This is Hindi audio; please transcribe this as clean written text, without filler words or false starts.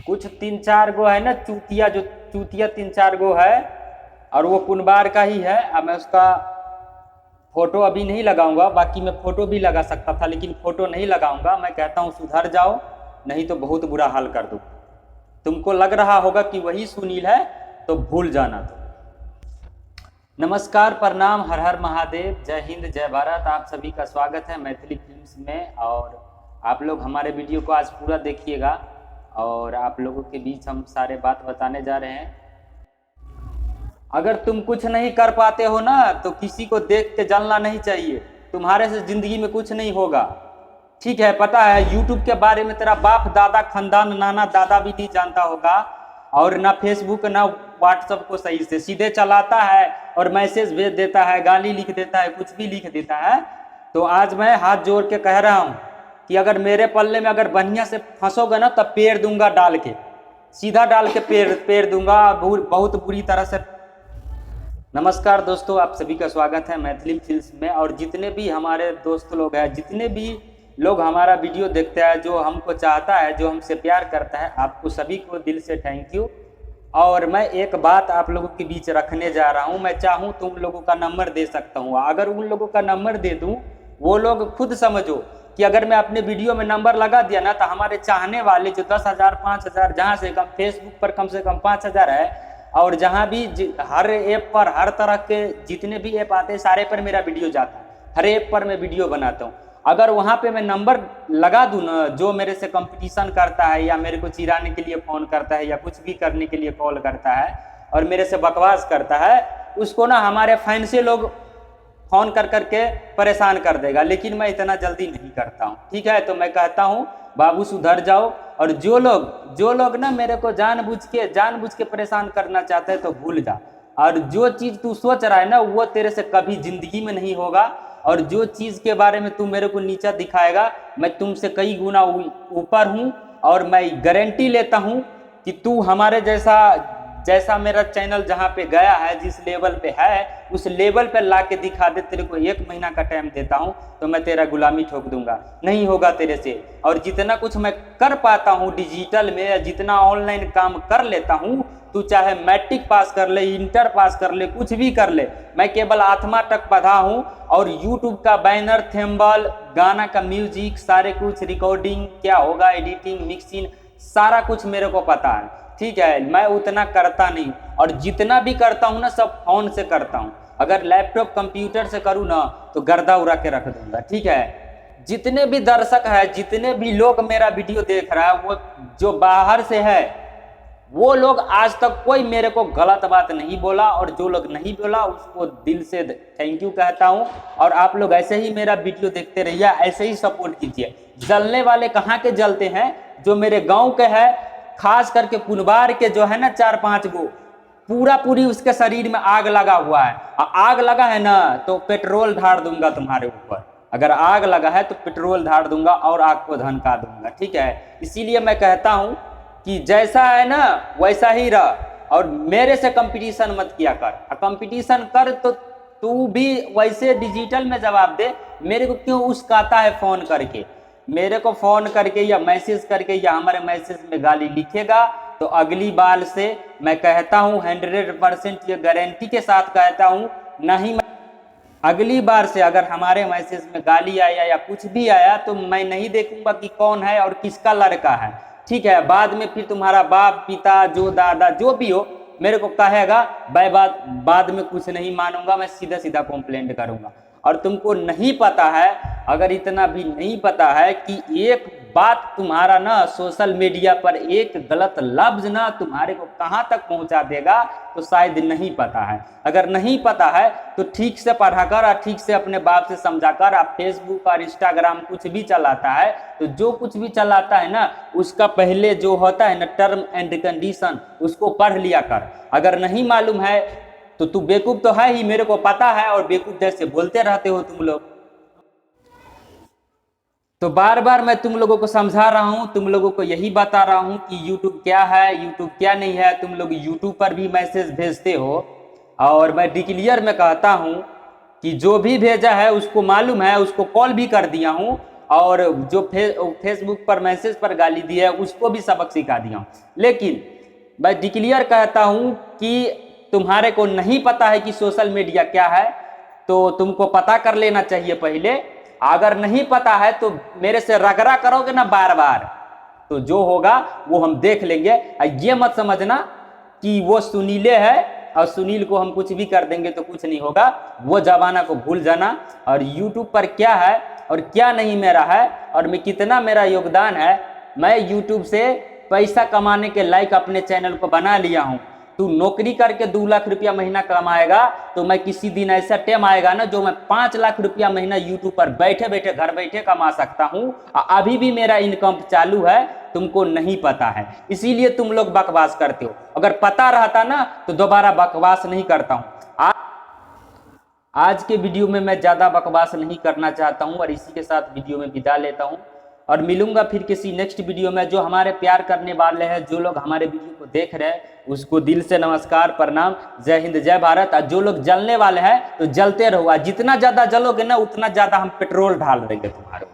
कुछ 3-4 गो है ना चूतिया, जो चूतिया 3-4 गो है, और वो कुनबार का ही है। अब मैं उसका फोटो अभी नहीं लगाऊंगा, बाकी मैं फोटो भी लगा सकता था लेकिन फोटो नहीं लगाऊंगा। मैं कहता हूँ सुधर जाओ, नहीं तो बहुत बुरा हाल कर दूँ। तुमको लग रहा होगा कि वही सुनील है तो भूल जाना। तो नमस्कार, प्रणाम, हर हर महादेव, जय हिंद, जय भारत। आप सभी का स्वागत है मैथिली फिल्म्स में। और आप लोग हमारे वीडियो को आज पूरा देखिएगा और आप लोगों के बीच हम सारे बात बताने जा रहे हैं। अगर तुम कुछ नहीं कर पाते हो ना तो किसी को देख के जलना नहीं चाहिए। तुम्हारे से जिंदगी में कुछ नहीं होगा, ठीक है? पता है यूट्यूब के बारे में तेरा बाप दादा खानदान नाना दादा भी नहीं जानता होगा, और ना फेसबुक ना व्हाट्सएप को सही से सीधे चलाता है और मैसेज भेज देता है, गाली लिख देता है, कुछ भी लिख देता है। तो आज मैं हाथ जोड़ के कह रहा हूँ कि अगर मेरे पल्ले में अगर बढ़िया से फंसोगे ना तब पेड़ दूंगा, डाल के सीधा डाल के पेड़ दूंगा बहुत बुरी तरह से। नमस्कार दोस्तों, आप सभी का स्वागत है मैथिली फिल्म्स में। और जितने भी हमारे दोस्त लोग हैं, जितने भी लोग हमारा वीडियो देखते हैं, जो हमको चाहता है, जो हमसे प्यार करता है, आपको सभी को दिल से थैंक यू। और मैं एक बात आप लोगों के बीच रखने जा रहा हूं। मैं चाहूं तो उन लोगों का नंबर दे सकता हूं। अगर उन लोगों का नंबर दे दूं, वो लोग खुद समझो कि अगर मैं अपने वीडियो में नंबर लगा दिया ना तो हमारे चाहने वाले जो 10,000 5,000, जहाँ से कम फेसबुक पर कम से कम 5,000 है, और जहाँ भी हर ऐप पर, हर तरह के जितने भी ऐप आते हैं सारे पर मेरा वीडियो जाता है। हर ऐप पर मैं वीडियो बनाता हूँ। अगर वहाँ पे मैं नंबर लगा दूँ ना, जो मेरे से कंपटीशन करता है या मेरे को चिढ़ाने के लिए फ़ोन करता है या कुछ भी करने के लिए कॉल करता है और मेरे से बकवास करता है, उसको ना हमारे फैन से लोग फ़ोन कर करके परेशान कर देगा। लेकिन मैं इतना जल्दी नहीं करता हूँ, ठीक है? तो मैं कहता हूँ बाबू सुधर जाओ। और जो लोग ना मेरे को जानबूझ के परेशान करना चाहते हैं तो भूल जा। और जो चीज़ तू सोच रहा है ना वो तेरे से कभी जिंदगी में नहीं होगा। और जो चीज़ के बारे में तू मेरे को नीचा दिखाएगा, मैं तुमसे कई गुना ऊपर हूँ। और मैं गारंटी लेता हूँ कि तू हमारे जैसा मेरा चैनल जहाँ पे गया है, जिस लेवल पे है, उस लेवल पे ला के दिखा दे। तेरे को 1 महीना का टाइम देता हूँ तो मैं तेरा गुलामी ठोक दूंगा, नहीं होगा तेरे से। और जितना कुछ मैं कर पाता हूँ डिजिटल में, जितना ऑनलाइन काम कर लेता हूँ, तू चाहे मैट्रिक पास कर ले, इंटर पास कर ले, कुछ भी कर ले, मैं केवल आत्मा तक पढ़ा हूँ। और यूट्यूब का बैनर, थंबनेल, गाना का म्यूजिक, सारे कुछ रिकॉर्डिंग क्या होगा, एडिटिंग, मिक्सिंग, सारा कुछ मेरे को पता है, ठीक है? मैं उतना करता नहीं, और जितना भी करता हूँ ना सब फोन से करता हूँ। अगर लैपटॉप कंप्यूटर से करूँ ना तो गर्दा उड़ा के रख दूंगा, ठीक है? जितने भी दर्शक है, जितने भी लोग मेरा वीडियो देख रहा है, वो जो बाहर से है, वो लोग आज तक कोई मेरे को गलत बात नहीं बोला। और जो लोग नहीं बोला उसको दिल से थैंक यू कहता हूँ। और आप लोग ऐसे ही मेरा वीडियो देखते रहिए, ऐसे ही सपोर्ट कीजिए। जलने वाले कहाँ के जलते हैं? जो मेरे गाँव के है, खास करके कुनबार के जो है ना 4-5 गो, पूरी उसके शरीर में आग लगा हुआ है। आग लगा है ना तो पेट्रोल ढार दूंगा तुम्हारे ऊपर। अगर आग लगा है तो पेट्रोल ढार दूंगा और आग को धनका दूंगा, ठीक है? इसीलिए मैं कहता हूं कि जैसा है ना वैसा ही रह, और मेरे से कंपटीशन मत किया कर। कंपटीशन कर तो तू भी वैसे डिजिटल में जवाब दे। मेरे को क्यों उसकाता है फ़ोन करके? मेरे को फ़ोन करके या मैसेज करके या हमारे मैसेज में गाली लिखेगा तो अगली बार से मैं कहता हूँ 100% ये गारंटी के साथ कहता हूँ, नहीं, अगली बार से अगर हमारे मैसेज में गाली आया या कुछ भी आया तो मैं नहीं देखूंगा कि कौन है और किसका लड़का है, ठीक है? बाद में फिर तुम्हारा बाप, पिता, जो दादा, जो भी हो, मेरे को कहेगा, मैं बाद में कुछ नहीं मानूंगा, मैं सीधा सीधा कंप्लेंट करूंगा। और तुमको नहीं पता है, अगर इतना भी नहीं पता है कि एक बात तुम्हारा ना सोशल मीडिया पर एक गलत लफ्ज ना तुम्हारे को कहां तक पहुंचा देगा, तो शायद नहीं पता है। अगर नहीं पता है तो ठीक से पढ़ा कर और ठीक से अपने बाप से समझा कर। आप फेसबुक और इंस्टाग्राम कुछ भी चलाता है तो जो कुछ भी चलाता है ना उसका पहले जो होता है ना टर्म एंड कंडीशन, उसको पढ़ लिया कर। अगर नहीं मालूम है तो तू बेवकूफ तो है ही, मेरे को पता है, और बेवकूफ जैसे बोलते रहते हो तुम लोग। तो बार बार मैं तुम लोगों को समझा रहा हूं, तुम लोगों को यही बता रहा हूं कि YouTube क्या है, YouTube क्या नहीं है। तुम लोग YouTube पर भी मैसेज भेजते हो, और मैं डिक्लियर में कहता हूं कि जो भी भेजा है उसको मालूम है, उसको कॉल भी कर दिया हूं। और जो फेसबुक पर मैसेज पर गाली दी है उसको भी सबक सिखा दिया हूँ। लेकिन मैं डिक्लियर कहता हूँ कि तुम्हारे को नहीं पता है कि सोशल मीडिया क्या है, तो तुमको पता कर लेना चाहिए पहले। अगर नहीं पता है तो मेरे से रगड़ा करोगे ना बार बार, तो जो होगा वो हम देख लेंगे। ये मत समझना कि वो सुनीले है और सुनील को हम कुछ भी कर देंगे तो कुछ नहीं होगा, वो जमाना को भूल जाना। और यूट्यूब पर क्या है और क्या नहीं मेरा है और मैं कितना मेरा योगदान है, मैं यूट्यूब से पैसा कमाने के लायक अपने चैनल को बना लिया हूँ। तू नौकरी करके 2 लाख रुपया महीना कमाएगा तो मैं किसी दिन ऐसा टाइम आएगा ना जो मैं 5 लाख रुपया महीना यूट्यूब पर बैठे बैठे घर बैठे कमा सकता हूँ। अभी भी मेरा इनकम चालू है, तुमको नहीं पता है, इसीलिए तुम लोग बकवास करते हो। अगर पता रहता ना तो दोबारा बकवास नहीं करता हूँ। आज के वीडियो में मैं ज़्यादा बकवास नहीं करना चाहता हूँ और इसी के साथ वीडियो में विदा लेता हूँ और मिलूंगा फिर किसी नेक्स्ट वीडियो में। जो हमारे प्यार करने वाले हैं, जो लोग हमारे वीडियो को देख रहे हैं, उसको दिल से नमस्कार, प्रणाम, जय हिंद, जय भारत। और जो लोग जलने वाले हैं तो जलते रहो, जितना ज़्यादा जलोगे ना उतना ज़्यादा हम पेट्रोल ढाल देंगे तुम्हारे।